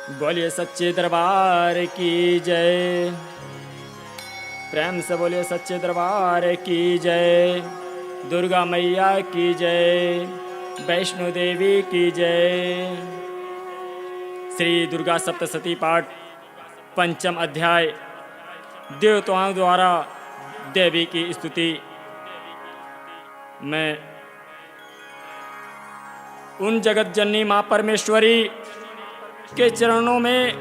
बोलिए सच्चे दरबार की जय। प्रेम से बोलिए सच्चे दरबार की जय। दुर्गा मैया की जय। वैष्णो देवी की जय। श्री दुर्गा सप्तशती पाठ पंचम अध्याय। देवताओं द्वारा देवी की स्तुति। मैं उन जगत जननी माँ परमेश्वरी के चरणों में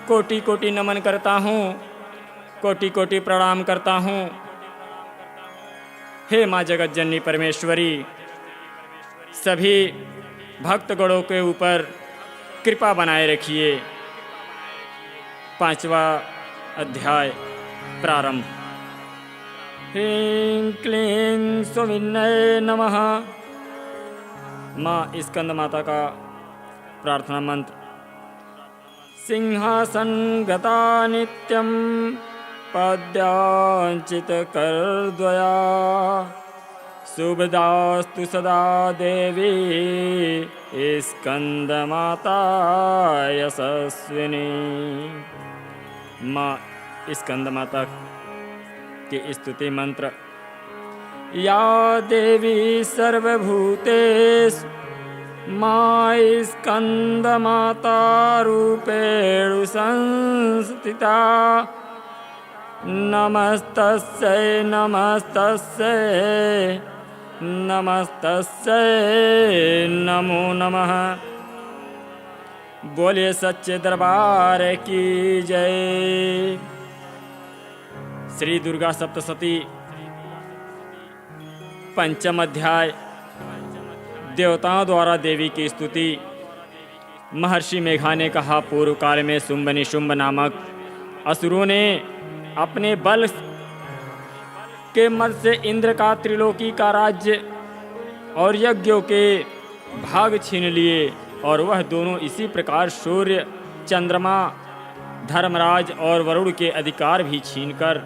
कोटि कोटि नमन करता हूँ, कोटि कोटि प्रणाम करता हूँ। हे माँ जगत जननी परमेश्वरी, सभी भक्तगणों के ऊपर कृपा बनाए रखिए। पांचवा अध्याय प्रारंभ। ह्रीं क्लीं सुविन्नये नमः। माँ स्कंद माता का प्रार्थना मंत्र। सिंहासन गता नित्यं पद्यांचित करद्वया। शुभदास्तु सदा देवी स्कंद माता यशस्विनी। माँ स्कंद माता की स्तुति मंत्र। या देवी सर्वभूतेषु माँ स्कंद माता रूपेण संस्थिता। नमस्तस्यै नमस्तस्यै नमस्तस्यै नमो नमः। बोलिए सच्चे दरबार की जय। श्री दुर्गा सप्तशती पंचम अध्याय। देवताओं द्वारा देवी की स्तुति। महर्षि मेघा ने कहा, पूर्व काल में शुंभ निशुंभ नामक असुरों ने अपने बल के मद से इंद्र का त्रिलोकी का राज्य और यज्ञों के भाग छीन लिए, और वह दोनों इसी प्रकार सूर्य, चंद्रमा, धर्मराज और वरुण के अधिकार भी छीनकर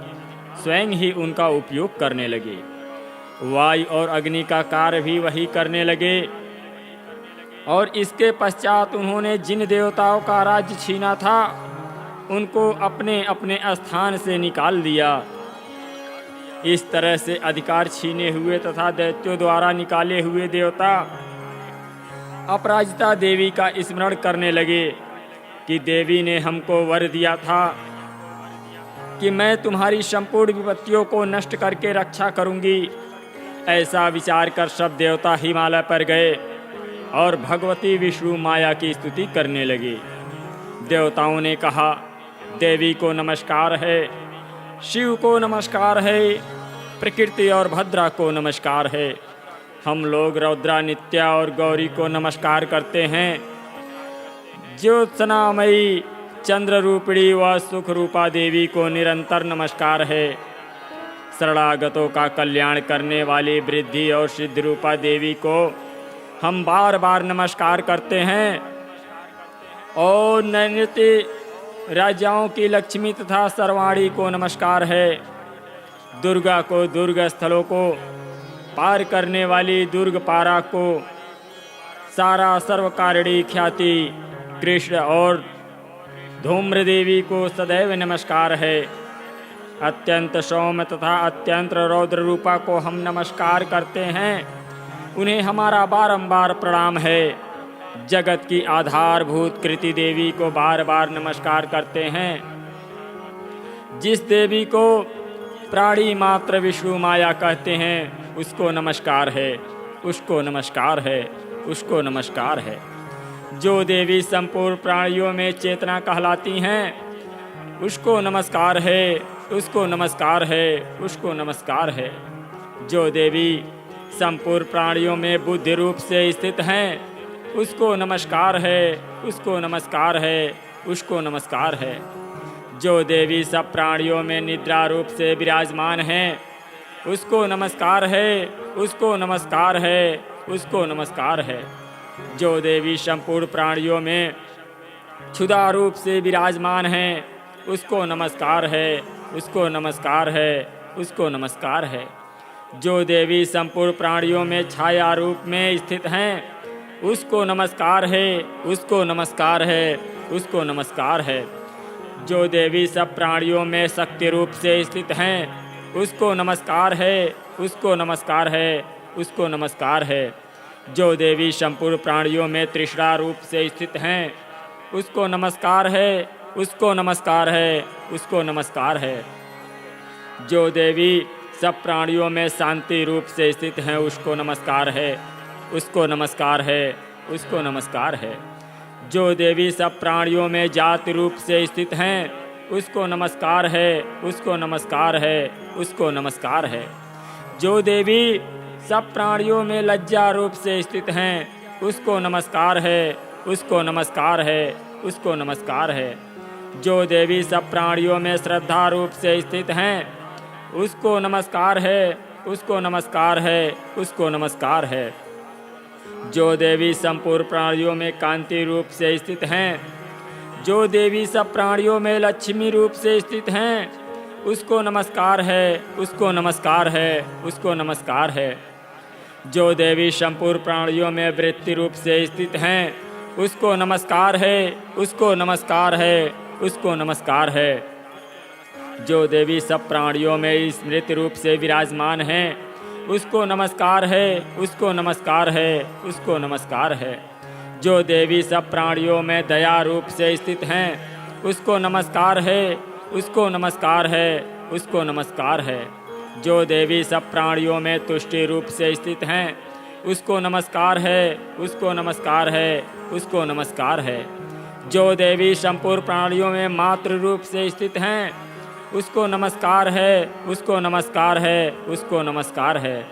स्वयं ही उनका उपयोग करने लगे। वायु और अग्नि का कार्य भी वही करने लगे, और इसके पश्चात उन्होंने जिन देवताओं का राज्य छीना था उनको अपने अपने स्थान से निकाल दिया। इस तरह से अधिकार छीने हुए तथा दैत्यों द्वारा निकाले हुए देवता अपराजिता देवी का स्मरण करने लगे कि देवी ने हमको वर दिया था कि मैं तुम्हारी संपूर्ण विपत्तियों को नष्ट करके रक्षा करूंगी। ऐसा विचार कर सब देवता हिमालय पर गए और भगवती विष्णु माया की स्तुति करने लगे। देवताओं ने कहा, देवी को नमस्कार है, शिव को नमस्कार है, प्रकृति और भद्रा को नमस्कार है। हम लोग रौद्रा, नित्या और गौरी को नमस्कार करते हैं। ज्योत्सनामयी, चंद्र रूपिणी व सुख रूपा देवी को निरंतर नमस्कार है। शरणागतों का कल्याण करने वाली वृद्धि और सिद्धि रूपा देवी को हम बार बार नमस्कार करते हैं। और नैनृत्य राजाओं की लक्ष्मी तथा सर्वाणी को नमस्कार है। दुर्गा को, दुर्ग स्थलों को पार करने वाली दुर्ग पारा को, सारा सर्वकारिणी ख्याति कृष्ण और धूम्र देवी को सदैव नमस्कार है। अत्यंत सौम्य तथा अत्यंत रौद्र रूपा को हम नमस्कार करते हैं, उन्हें हमारा बारंबार प्रणाम है। जगत की आधारभूत कृति देवी को बार बार नमस्कार करते हैं। जिस देवी को प्राणी मात्र विष्णु माया कहते हैं उसको नमस्कार है, उसको नमस्कार है, उसको नमस्कार है। जो देवी संपूर्ण प्राणियों में चेतना कहलाती हैं उसको नमस्कार है, उसको नमस्कार है, उसको नमस्कार है। जो देवी संपूर्ण प्राणियों में बुद्धि रूप से स्थित हैं उसको नमस्कार है, उसको नमस्कार है, उसको नमस्कार है। जो देवी सब प्राणियों में निद्रा रूप से विराजमान हैं उसको नमस्कार है, उसको नमस्कार है, उसको नमस्कार है। जो देवी संपूर्ण प्राणियों में क्षुधा रूप से विराजमान हैं उसको नमस्कार है, उसको नमस्कार है, उसको नमस्कार है। जो देवी संपूर्ण प्राणियों में छाया रूप में स्थित हैं उसको नमस्कार है, उसको नमस्कार है, उसको नमस्कार है। जो देवी सब प्राणियों में शक्ति रूप से स्थित हैं, उसको नमस्कार है, उसको नमस्कार है, उसको नमस्कार है। जो देवी संपूर्ण प्राणियों में तृष्णा रूप से स्थित हैं, उसको नमस्कार है, उसको नमस्कार है, उसको नमस्कार है। जो देवी सब प्राणियों में शांति रूप से स्थित हैं, उसको नमस्कार है, उसको नमस्कार है, उसको नमस्कार है। जो देवी सब प्राणियों में जाति रूप से स्थित हैं, उसको नमस्कार है, उसको नमस्कार है, उसको नमस्कार है। जो देवी सब प्राणियों में लज्जा रूप से स्थित हैं, उसको नमस्कार है, उसको नमस्कार है, उसको नमस्कार है। जो देवी सब प्राणियों में श्रद्धा रूप से स्थित हैं, उसको नमस्कार है, उसको नमस्कार है, उसको नमस्कार है। जो देवी संपूर्ण प्राणियों में कांति रूप से स्थित हैं, जो देवी सब प्राणियों में लक्ष्मी रूप से स्थित हैं, उसको नमस्कार है, उसको नमस्कार है, उसको नमस्कार है। जो देवी संपूर्ण प्राणियों में वृत्ति रूप से स्थित हैं, उसको नमस्कार है, उसको नमस्कार है, उसको नमस्कार है। जो देवी सब प्राणियों में स्मृति रूप से विराजमान हैं, उसको नमस्कार है, उसको नमस्कार है, उसको नमस्कार है। जो देवी सब प्राणियों में दया रूप से स्थित हैं, उसको नमस्कार है, उसको नमस्कार है, उसको नमस्कार है। जो देवी सब प्राणियों में तुष्टि रूप से स्थित हैं, उसको नमस्कार है, उसको नमस्कार है, उसको नमस्कार है। जो देवी संपूर्ण प्राणियों में मातृ रूप से स्थित हैं, उसको नमस्कार है, उसको नमस्कार है, उसको नमस्कार है।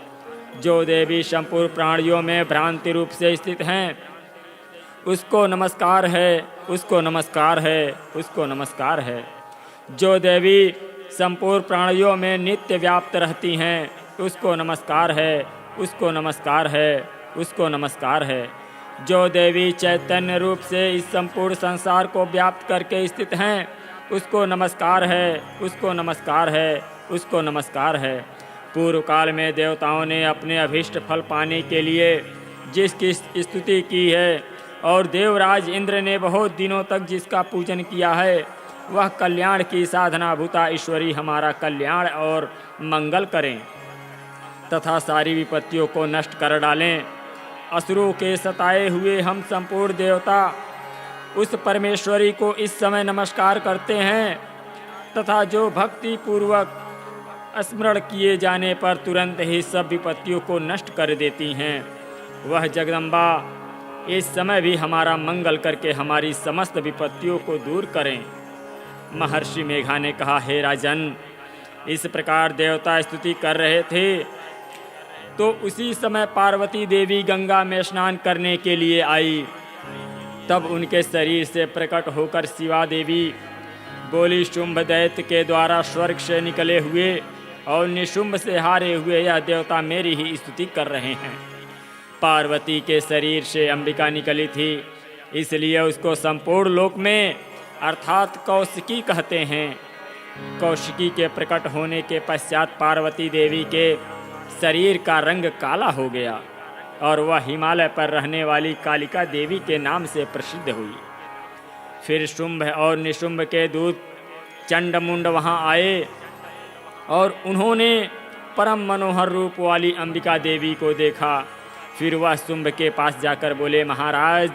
जो देवी संपूर्ण प्राणियों में भ्रांति रूप से स्थित हैं, उसको नमस्कार है, उसको नमस्कार है, उसको नमस्कार है। जो देवी संपूर्ण प्राणियों में नित्य व्याप्त रहती हैं, उसको नमस्कार है, उसको नमस्कार है, उसको नमस्कार है। जो देवी चैतन्य रूप से इस संपूर्ण संसार को व्याप्त करके स्थित हैं, उसको नमस्कार है, उसको नमस्कार है, उसको नमस्कार है। पूर्व काल में देवताओं ने अपने अभीष्ट फल पाने के लिए जिसकी स्तुति की है और देवराज इंद्र ने बहुत दिनों तक जिसका पूजन किया है, वह कल्याण की साधना भूता ईश्वरी हमारा कल्याण और मंगल करें तथा सारी विपत्तियों को नष्ट कर डालें। असुरों के सताए हुए हम संपूर्ण देवता उस परमेश्वरी को इस समय नमस्कार करते हैं तथा जो भक्ति पूर्वक स्मरण किए जाने पर तुरंत ही सब विपत्तियों को नष्ट कर देती हैं, वह जगदम्बा इस समय भी हमारा मंगल करके हमारी समस्त विपत्तियों को दूर करें। महर्षि मेघा ने कहा, हे राजन, इस प्रकार देवता स्तुति कर रहे थे तो उसी समय पार्वती देवी गंगा में स्नान करने के लिए आई। तब उनके शरीर से प्रकट होकर शिवा देवी बोली, शुंभ दैत्य के द्वारा स्वर्ग से निकले हुए और निशुंभ से हारे हुए यह देवता मेरी ही स्तुति कर रहे हैं। पार्वती के शरीर से अंबिका निकली थी, इसलिए उसको संपूर्ण लोक में अर्थात कौशिकी कहते हैं। कौशिकी के प्रकट होने के पश्चात पार्वती देवी के शरीर का रंग काला हो गया और वह हिमालय पर रहने वाली कालिका देवी के नाम से प्रसिद्ध हुई। फिर शुंभ और निशुंभ के दूत चंडमुंड वहाँ आए और उन्होंने परम मनोहर रूप वाली अंबिका देवी को देखा। फिर वह शुंभ के पास जाकर बोले, महाराज,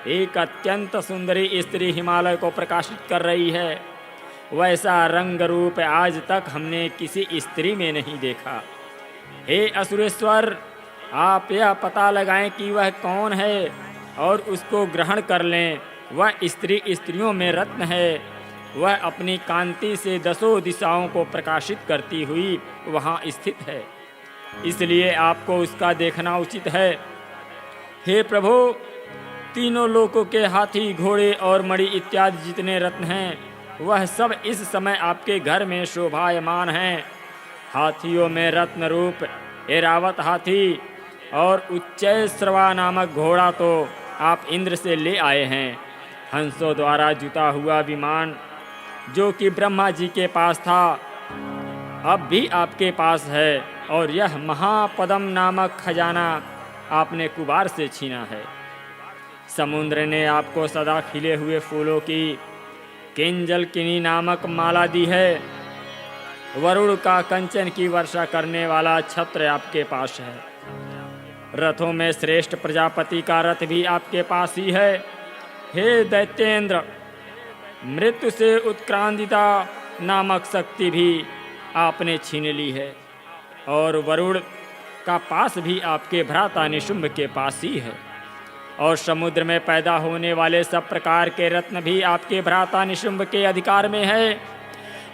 एक अत्यंत सुंदरी स्त्री हिमालय को प्रकाशित कर रही है, वैसा रंग रूप आज तक हमने किसी स्त्री में नहीं देखा। हे असुरेश्वर, आप यह पता लगाएं कि वह कौन है और उसको ग्रहण कर लें। वह स्त्री स्त्रियों में रत्न है, वह अपनी कांति से दसों दिशाओं को प्रकाशित करती हुई वहाँ स्थित है, इसलिए आपको उसका देखना उचित है। हे प्रभु, तीनों लोकों के हाथी, घोड़े और मणि इत्यादि जितने रत्न हैं, वह सब इस समय आपके घर में शोभायमान हैं। हाथियों में रत्न रूप ऐरावत हाथी और उच्चैश्रवा नामक घोड़ा तो आप इंद्र से ले आए हैं। हंसों द्वारा जुता हुआ विमान जो कि ब्रह्मा जी के पास था, अब भी आपके पास है, और यह महापदम नामक खजाना आपने कुबार से छीना है। समुद्र ने आपको सदा खिले हुए फूलों की किंजलकिनी नामक माला दी है। वरुण का कंचन की वर्षा करने वाला छत्र आपके पास है। रथों में श्रेष्ठ प्रजापति का रथ भी आपके पास ही है। हे दैत्येंद्र, मृत्यु से उत्क्रांतिता नामक शक्ति भी आपने छीन ली है और वरुण का पास भी आपके भ्राता निशुंभ के पास ही है और समुद्र में पैदा होने वाले सब प्रकार के रत्न भी आपके भ्राता निशुंभ के अधिकार में है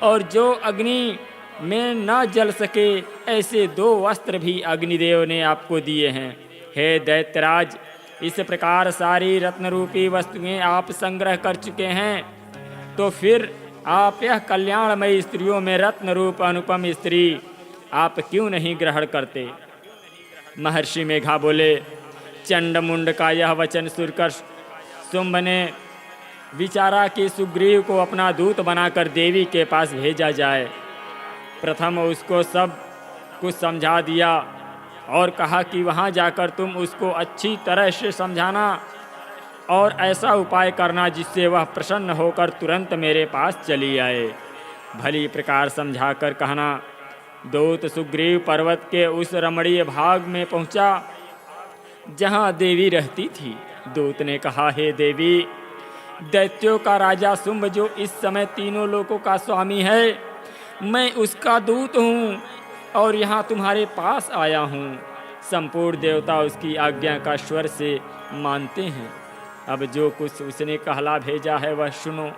और जो अग्नि में न जल सके ऐसे 2 वस्त्र भी अग्निदेव ने आपको दिए हैं। हे दैत्यराज, इस प्रकार सारी रत्न रूपी वस्तुएं आप संग्रह कर चुके हैं, तो फिर आप यह कल्याणमयी स्त्रियों में रत्न रूप अनुपम स्त्री आप क्यों नहीं ग्रहण करते? महर्षि मेघा बोले, चंडमुंड का यह वचन सुनकर शुंभ ने विचारा कि सुग्रीव को अपना दूत बनाकर देवी के पास भेजा जाए। प्रथम उसको सब कुछ समझा दिया और कहा कि वहाँ जाकर तुम उसको अच्छी तरह से समझाना और ऐसा उपाय करना जिससे वह प्रसन्न होकर तुरंत मेरे पास चली आए। भली प्रकार समझाकर कहना। दूत सुग्रीव पर्वत के उस रमणीय भाग में पहुंचा जहां देवी रहती थी। दूत ने कहा, हे देवी, दैत्यों का राजा शुंभ जो इस समय तीनों लोकों का स्वामी है, मैं उसका दूत हूँ और यहाँ तुम्हारे पास आया हूँ। संपूर्ण देवता उसकी आज्ञा का स्वर से मानते हैं। अब जो कुछ उसने कहला भेजा है वह सुनो।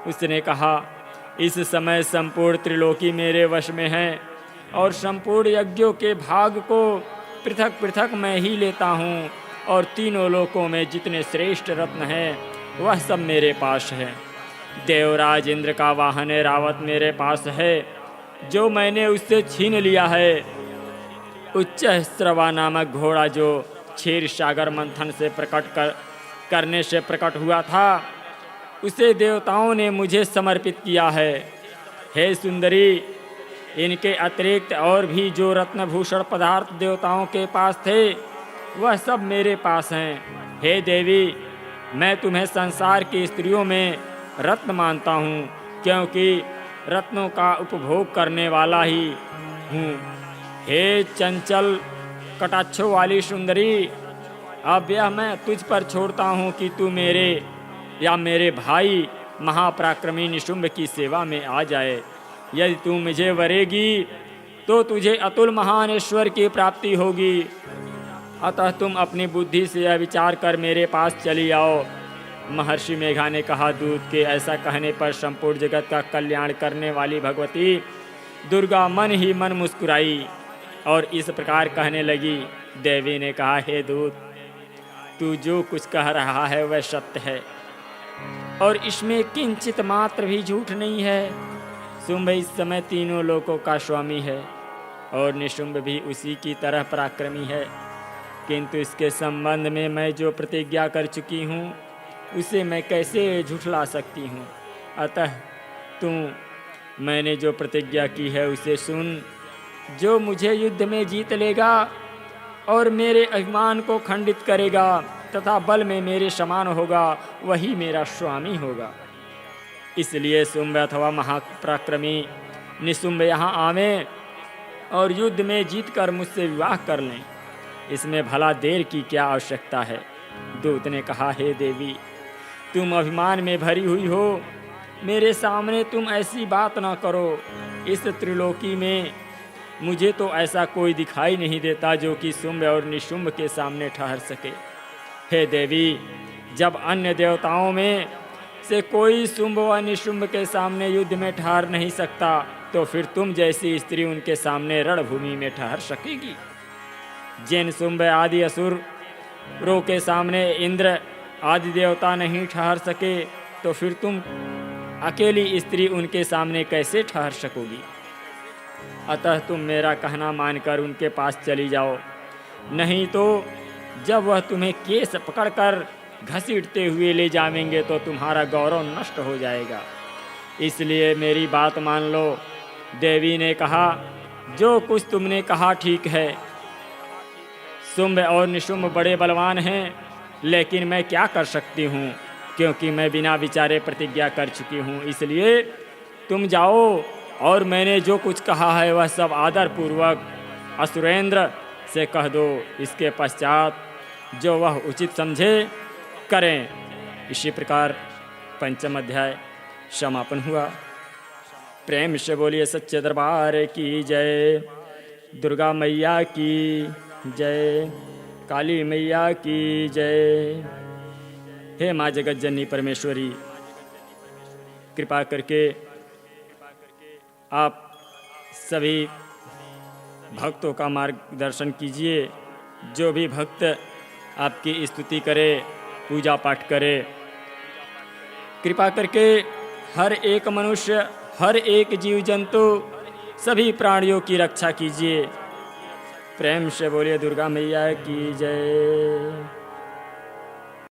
उसने कहा, इस समय संपूर्ण त्रिलोकी मेरे वश में है और संपूर्ण यज्ञों के भाग को पृथक पृथक मैं ही लेता हूँ और तीनों लोकों में जितने श्रेष्ठ रत्न हैं वह सब मेरे पास है। देवराज इंद्र का वाहन रावत मेरे पास है जो मैंने उससे छीन लिया है। उच्च स्रवा नामक घोड़ा जो क्षीर सागर मंथन से करने से प्रकट हुआ था, उसे देवताओं ने मुझे समर्पित किया है। हे सुंदरी, इनके अतिरिक्त और भी जो रत्नभूषण पदार्थ देवताओं के पास थे वह सब मेरे पास हैं। हे देवी, मैं तुम्हें संसार की स्त्रियों में रत्न मानता हूँ क्योंकि रत्नों का उपभोग करने वाला ही हूँ। हे चंचल कटाक्षों वाली सुंदरी, अब यह मैं तुझ पर छोड़ता हूँ कि तू मेरे या मेरे भाई महापराक्रमी निशुंभ की सेवा में आ जाए। यदि तू मुझे वरेगी तो तुझे अतुल महान ईश्वर की प्राप्ति होगी। अतः तुम अपनी बुद्धि से यह विचार कर मेरे पास चली आओ। महर्षि मेघा ने कहा, दूत के ऐसा कहने पर संपूर्ण जगत का कल्याण करने वाली भगवती दुर्गा मन ही मन मुस्कुराई और इस प्रकार कहने लगी। देवी ने कहा, हे दूत, तू जो कुछ कह रहा है वह सत्य है और इसमें किंचित मात्र भी झूठ नहीं है। शुंभ इस समय तीनों लोकों का स्वामी है और निशुंभ भी उसी की तरह पराक्रमी है, किंतु इसके संबंध में मैं जो प्रतिज्ञा कर चुकी हूँ उसे मैं कैसे झुठला सकती हूँ। अतः मैंने जो प्रतिज्ञा की है उसे सुन। जो मुझे युद्ध में जीत लेगा और मेरे अभिमान को खंडित करेगा तथा बल में मेरे समान होगा वही मेरा स्वामी होगा। इसलिए शुंभ अथवा महापराक्रमी निशुंभ यहाँ आवें और युद्ध में जीतकर मुझसे विवाह कर लें। इसमें भला देर की क्या आवश्यकता है। दूत ने कहा, हे देवी, तुम अभिमान में भरी हुई हो, मेरे सामने तुम ऐसी बात ना करो। इस त्रिलोकी में मुझे तो ऐसा कोई दिखाई नहीं देता जो कि शुंभ और निशुंभ के सामने ठहर सके। हे देवी, जब अन्य देवताओं में से कोई शुंभ व निशुंभ के सामने युद्ध में ठहर नहीं सकता, तो फिर तुम जैसी स्त्री उनके सामने रणभूमि में ठहर सकेगी। जिन शुंभ आदि असुरों के सामने इंद्र आदि देवता नहीं ठहर सके, तो फिर तुम अकेली स्त्री उनके सामने कैसे ठहर सकोगी। अतः तुम मेरा कहना मानकर उनके पास चली जाओ, नहीं तो जब वह तुम्हें केस पकड़कर घसीटते हुए ले जाएंगे तो तुम्हारा गौरव नष्ट हो जाएगा। इसलिए मेरी बात मान लो। देवी ने कहा, जो कुछ तुमने कहा ठीक है। शुंभ और निशुंभ बड़े बलवान हैं, लेकिन मैं क्या कर सकती हूँ, क्योंकि मैं बिना विचारे प्रतिज्ञा कर चुकी हूँ। इसलिए तुम जाओ और मैंने जो कुछ कहा है वह सब आदरपूर्वक असुरेंद्र से कह दो। इसके पश्चात जो वह उचित समझे करें। इसी प्रकार पंचम अध्याय समापन हुआ। प्रेम से बोलिए सच्चे दरबार की जय। दुर्गा मैया की जय। काली मैया की जय। हे माँ जगत जननी परमेश्वरी, कृपा करके आप सभी भक्तों का मार्गदर्शन कीजिए। जो भी भक्त आपकी स्तुति करे, पूजा पाठ करे, कृपा करके हर एक मनुष्य, हर एक जीव जंतु, सभी प्राणियों की रक्षा कीजिए। प्रेम से बोलिए दुर्गा मैया की जय।